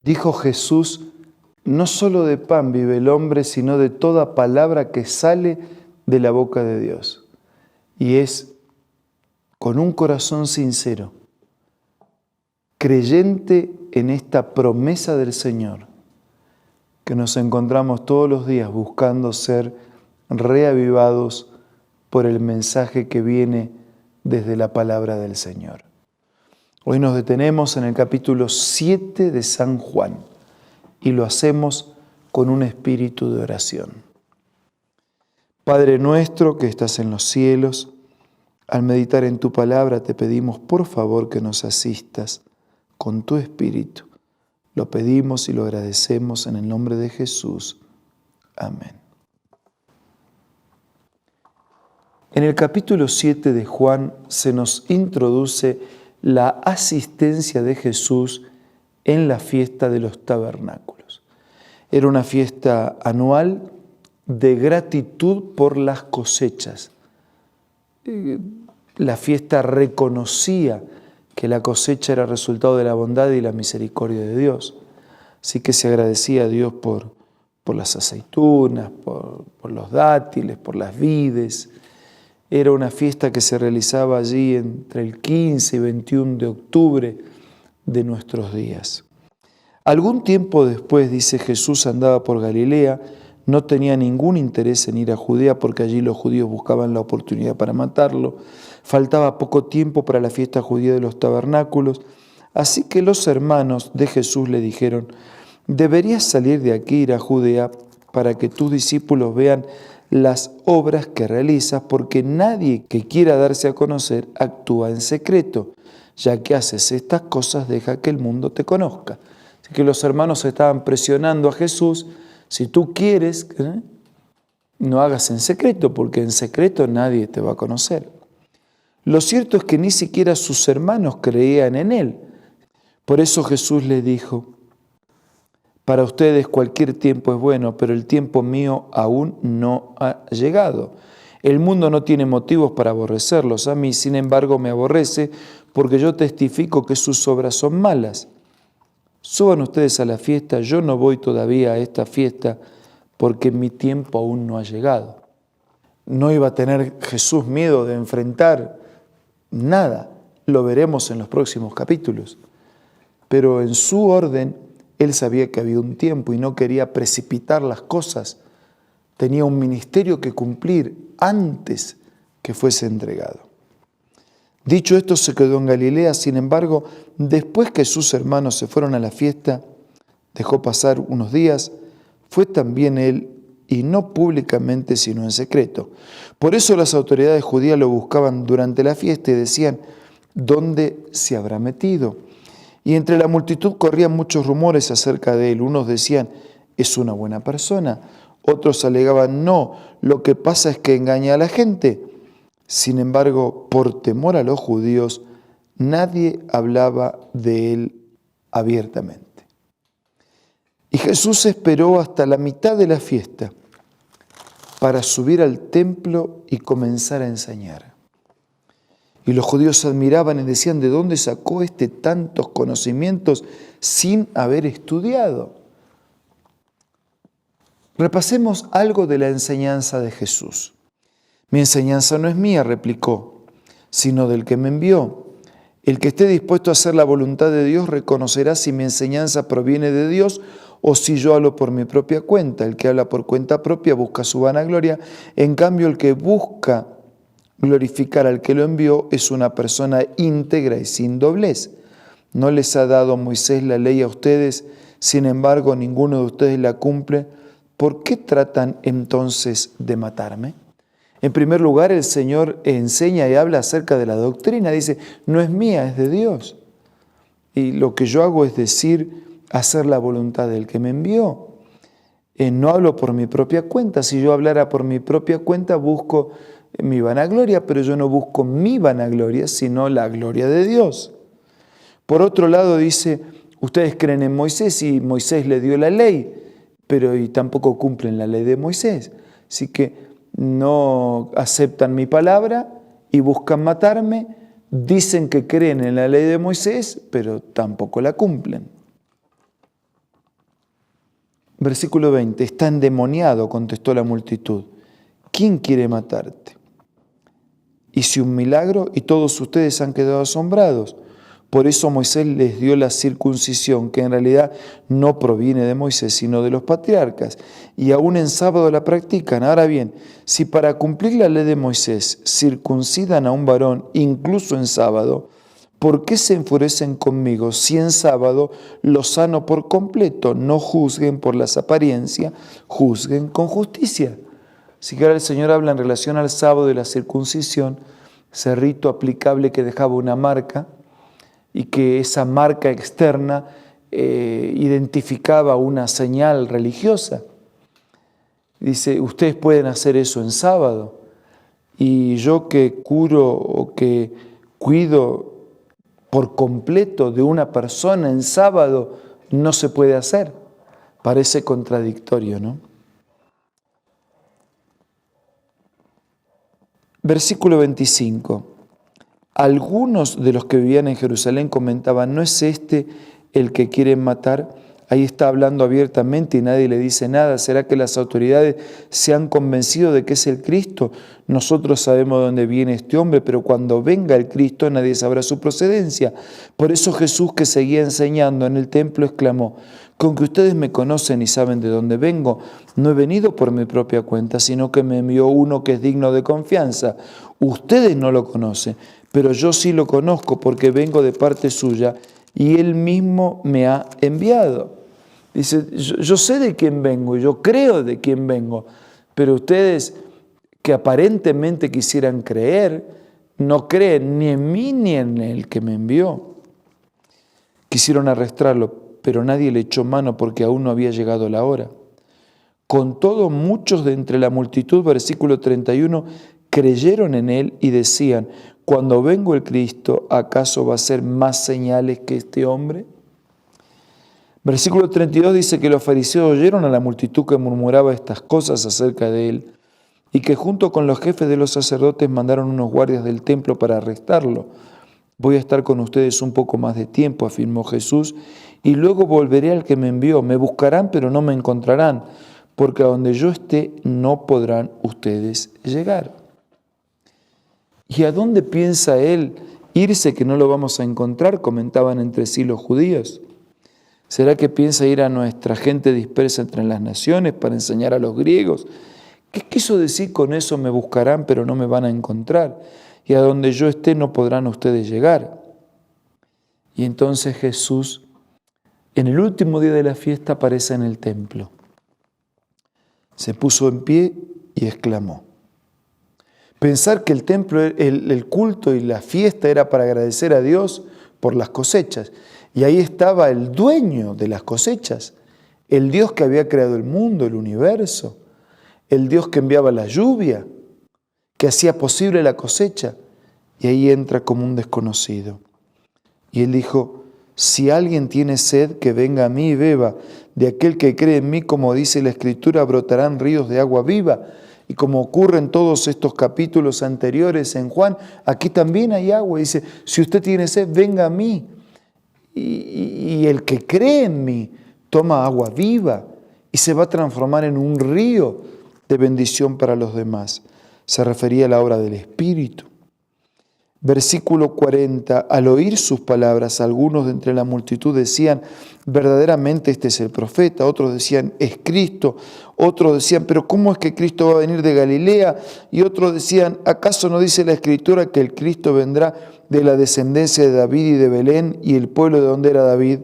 Dijo Jesús, no solo de pan vive el hombre, sino de toda palabra que sale de la boca de Dios. Y es con un corazón sincero, creyente en esta promesa del Señor, que nos encontramos todos los días buscando ser reavivados por el mensaje que viene desde la palabra del Señor. Hoy nos detenemos en el capítulo 7 de San Juan y lo hacemos con un espíritu de oración. Padre nuestro que estás en los cielos, al meditar en tu palabra te pedimos por favor que nos asistas con tu espíritu. Lo pedimos y lo agradecemos en el nombre de Jesús. Amén. En el capítulo 7 de Juan se nos introduce la asistencia de Jesús en la fiesta de los tabernáculos. Era una fiesta anual de gratitud por las cosechas. La fiesta reconocía que la cosecha era resultado de la bondad y la misericordia de Dios. Así que se agradecía a Dios por las aceitunas, por los dátiles, por las vides. Era una fiesta que se realizaba allí entre el 15 y 21 de octubre de nuestros días. Algún tiempo después, dice, Jesús andaba por Galilea, no tenía ningún interés en ir a Judea porque allí los judíos buscaban la oportunidad para matarlo. Faltaba poco tiempo para la fiesta judía de los tabernáculos, así que los hermanos de Jesús le dijeron, deberías salir de aquí e ir a Judea para que tus discípulos vean las obras que realizas, porque nadie que quiera darse a conocer actúa en secreto. Ya que haces estas cosas, deja que el mundo te conozca. Así que los hermanos estaban presionando a Jesús, si tú quieres, no hagas en secreto, porque en secreto nadie te va a conocer. Lo cierto es que ni siquiera sus hermanos creían en él. Por eso Jesús les dijo, para ustedes cualquier tiempo es bueno, pero el tiempo mío aún no ha llegado. El mundo no tiene motivos para aborrecerlos. A mí, sin embargo, me aborrece porque yo testifico que sus obras son malas. Suban ustedes a la fiesta, yo no voy todavía a esta fiesta porque mi tiempo aún no ha llegado. No iba a tener Jesús miedo de enfrentar nada. Lo veremos en los próximos capítulos. Pero en su orden, él sabía que había un tiempo y no quería precipitar las cosas. Tenía un ministerio que cumplir antes que fuese entregado. Dicho esto, se quedó en Galilea. Sin embargo, después que sus hermanos se fueron a la fiesta, dejó pasar unos días, fue también él, y no públicamente, sino en secreto. Por eso las autoridades judías lo buscaban durante la fiesta y decían, ¿dónde se habrá metido? Y entre la multitud corrían muchos rumores acerca de él. Unos decían, es una buena persona. Otros alegaban, no, lo que pasa es que engaña a la gente. Sin embargo, por temor a los judíos, nadie hablaba de él abiertamente. Y Jesús esperó hasta la mitad de la fiesta para subir al templo y comenzar a enseñar. Y los judíos se admiraban y decían, ¿de dónde sacó tantos conocimientos sin haber estudiado? Repasemos algo de la enseñanza de Jesús. Mi enseñanza no es mía, replicó, sino del que me envió. El que esté dispuesto a hacer la voluntad de Dios reconocerá si mi enseñanza proviene de Dios o si yo hablo por mi propia cuenta. El que habla por cuenta propia busca su vanagloria, en cambio el que busca glorificar al que lo envió es una persona íntegra y sin doblez. No les ha dado Moisés la ley a ustedes, sin embargo ninguno de ustedes la cumple. ¿Por qué tratan entonces de matarme? En primer lugar, el Señor enseña y habla acerca de la doctrina. Dice, no es mía, es de Dios. Y lo que yo hago es decir, hacer la voluntad del que me envió. No hablo por mi propia cuenta. Si yo hablara por mi propia cuenta, busco mi vanagloria, pero yo no busco mi vanagloria, sino la gloria de Dios. Por otro lado dice, ustedes creen en Moisés y Moisés le dio la ley, pero y tampoco cumplen la ley de Moisés. Así que no aceptan mi palabra y buscan matarme, dicen que creen en la ley de Moisés, pero tampoco la cumplen. Versículo 20, está endemoniado, contestó la multitud. ¿Quién quiere matarte? Hice un milagro y todos ustedes han quedado asombrados. Por eso Moisés les dio la circuncisión, que en realidad no proviene de Moisés, sino de los patriarcas. Y aún en sábado la practican. Ahora bien, si para cumplir la ley de Moisés circuncidan a un varón, incluso en sábado, ¿por qué se enfurecen conmigo si en sábado lo sano por completo? No juzguen por las apariencias, juzguen con justicia. Así que ahora el Señor habla en relación al sábado y la circuncisión, ese rito aplicable que dejaba una marca, y que esa marca externa identificaba una señal religiosa. Dice, ustedes pueden hacer eso en sábado, y yo que curo o que cuido por completo de una persona en sábado no se puede hacer. Parece contradictorio, ¿no? Versículo 25. Algunos de los que vivían en Jerusalén comentaban, ¿no es este el que quieren matar? Ahí está hablando abiertamente y nadie le dice nada. ¿Será que las autoridades se han convencido de que es el Cristo? Nosotros sabemos de dónde viene este hombre, pero cuando venga el Cristo nadie sabrá su procedencia. Por eso Jesús, que seguía enseñando en el templo, exclamó, con que ustedes me conocen y saben de dónde vengo, no he venido por mi propia cuenta, sino que me envió uno que es digno de confianza. Ustedes no lo conocen, pero yo sí lo conozco porque vengo de parte suya y él mismo me ha enviado. Dice, yo sé de quién vengo, yo creo de quién vengo, pero ustedes que aparentemente quisieran creer, no creen ni en mí ni en el que me envió. Quisieron arrestarlo, pero nadie le echó mano porque aún no había llegado la hora. Con todo, muchos de entre la multitud, versículo 31, creyeron en él y decían, cuando venga el Cristo, ¿acaso va a hacer más señales que este hombre? Versículo 32 dice que los fariseos oyeron a la multitud que murmuraba estas cosas acerca de él y que junto con los jefes de los sacerdotes mandaron unos guardias del templo para arrestarlo. Voy a estar con ustedes un poco más de tiempo, afirmó Jesús, y luego volveré al que me envió. Me buscarán, pero no me encontrarán, porque a donde yo esté no podrán ustedes llegar. ¿Y a dónde piensa él irse que no lo vamos a encontrar? Comentaban entre sí los judíos. ¿Será que piensa ir a nuestra gente dispersa entre las naciones para enseñar a los griegos? ¿Qué quiso decir con eso? Me buscarán, pero no me van a encontrar. Y a donde yo esté no podrán ustedes llegar. Y entonces Jesús, en el último día de la fiesta, aparece en el templo. Se puso en pie y exclamó. Pensar que el templo, el culto y la fiesta era para agradecer a Dios por las cosechas. Y ahí estaba el dueño de las cosechas, el Dios que había creado el mundo, el universo, el Dios que enviaba la lluvia, que hacía posible la cosecha. Y ahí entra como un desconocido. Y él dijo, si alguien tiene sed, que venga a mí y beba. De aquel que cree en mí, como dice la Escritura, brotarán ríos de agua viva. Y como ocurre en todos estos capítulos anteriores en Juan, aquí también hay agua. Dice, si usted tiene sed, venga a mí. Y el que cree en mí toma agua viva y se va a transformar en un río de bendición para los demás. Se refería a la obra del Espíritu. Versículo 40, al oír sus palabras, algunos de entre la multitud decían, verdaderamente este es el profeta, otros decían, es Cristo, otros decían, pero ¿cómo es que Cristo va a venir de Galilea? Y otros decían, ¿acaso no dice la Escritura que el Cristo vendrá de la descendencia de David y de Belén y el pueblo de donde era David?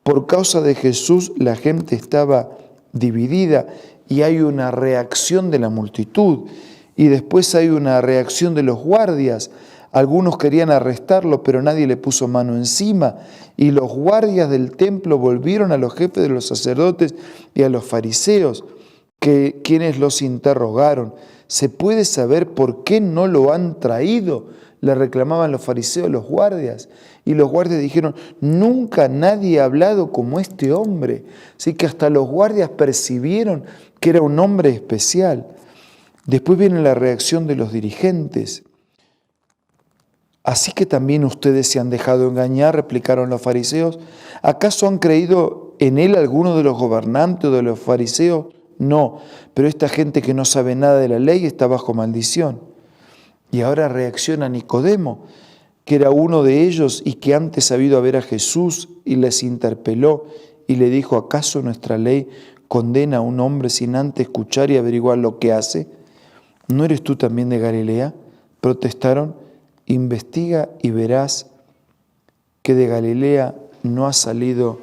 Por causa de Jesús la gente estaba dividida y hay una reacción de la multitud y después hay una reacción de los guardias. Algunos querían arrestarlo, pero nadie le puso mano encima. Y los guardias del templo volvieron a los jefes de los sacerdotes y a los fariseos, quienes los interrogaron. ¿Se puede saber por qué no lo han traído? Le reclamaban los fariseos, los guardias. Y los guardias dijeron, nunca nadie ha hablado como este hombre. Así que hasta los guardias percibieron que era un hombre especial. Después viene la reacción de los dirigentes. Así que también ustedes se han dejado engañar, replicaron los fariseos. ¿Acaso han creído en él alguno de los gobernantes o de los fariseos? No, pero esta gente que no sabe nada de la ley está bajo maldición. Y ahora reacciona Nicodemo, que era uno de ellos y que antes ha ido a ver a Jesús y les interpeló y le dijo: ¿acaso nuestra ley condena a un hombre sin antes escuchar y averiguar lo que hace? ¿No eres tú también de Galilea? Protestaron: investiga y verás que de Galilea no ha salido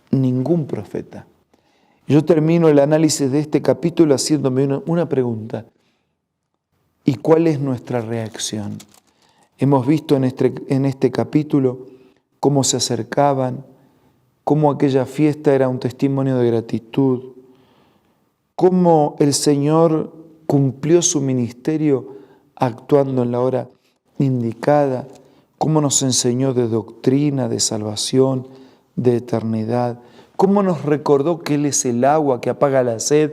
ningún profeta. Yo termino el análisis de este capítulo haciéndome una pregunta. ¿Y cuál es nuestra reacción? Hemos visto en este capítulo cómo se acercaban, cómo aquella fiesta era un testimonio de gratitud, cómo el Señor cumplió su ministerio actuando en la hora indicada, cómo nos enseñó de doctrina, de salvación, de eternidad, cómo nos recordó que Él es el agua que apaga la sed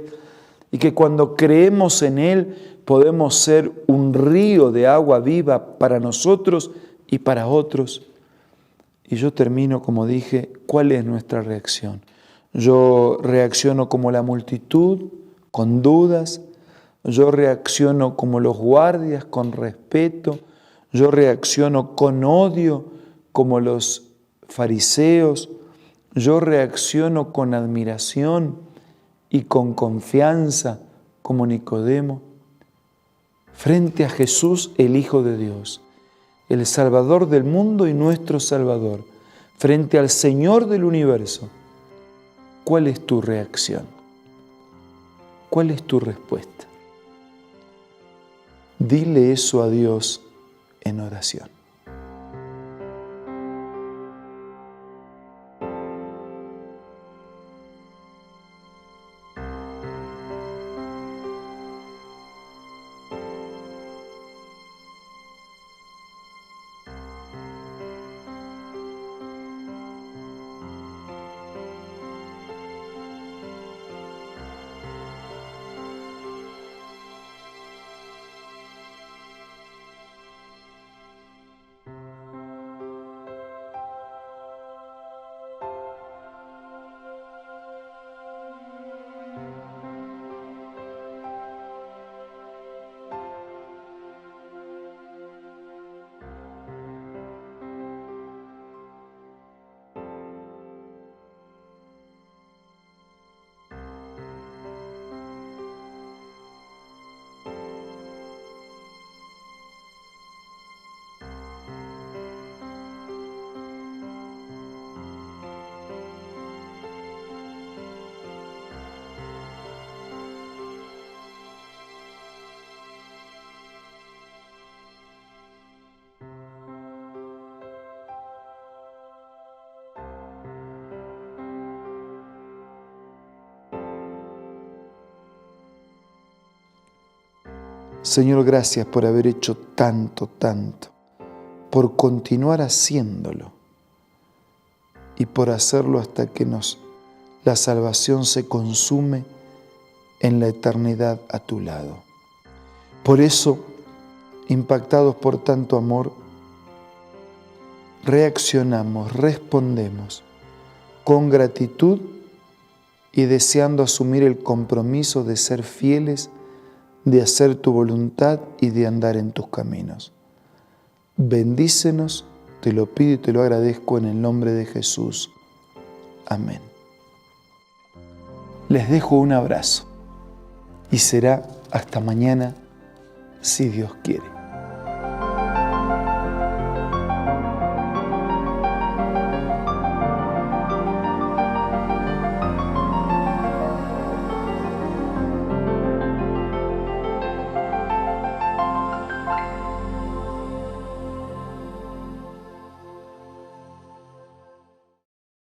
y que cuando creemos en Él podemos ser un río de agua viva para nosotros y para otros. Y yo termino, como dije, ¿cuál es nuestra reacción? Yo reacciono como la multitud, con dudas. Yo reacciono como los guardias, con respeto. Yo reacciono con odio, como los fariseos. Yo reacciono con admiración y con confianza, como Nicodemo, frente a Jesús, el Hijo de Dios, el Salvador del mundo y nuestro Salvador, frente al Señor del universo. ¿Cuál es tu reacción? ¿Cuál es tu respuesta? Dile eso a Dios en oración. Señor, gracias por haber hecho tanto, por continuar haciéndolo y por hacerlo hasta que la salvación se consume en la eternidad a tu lado. Por eso, impactados por tanto amor, reaccionamos, respondemos con gratitud y deseando asumir el compromiso de ser fieles, de hacer tu voluntad y de andar en tus caminos. Bendícenos, te lo pido y te lo agradezco en el nombre de Jesús. Amén. Les dejo un abrazo y será hasta mañana, si Dios quiere.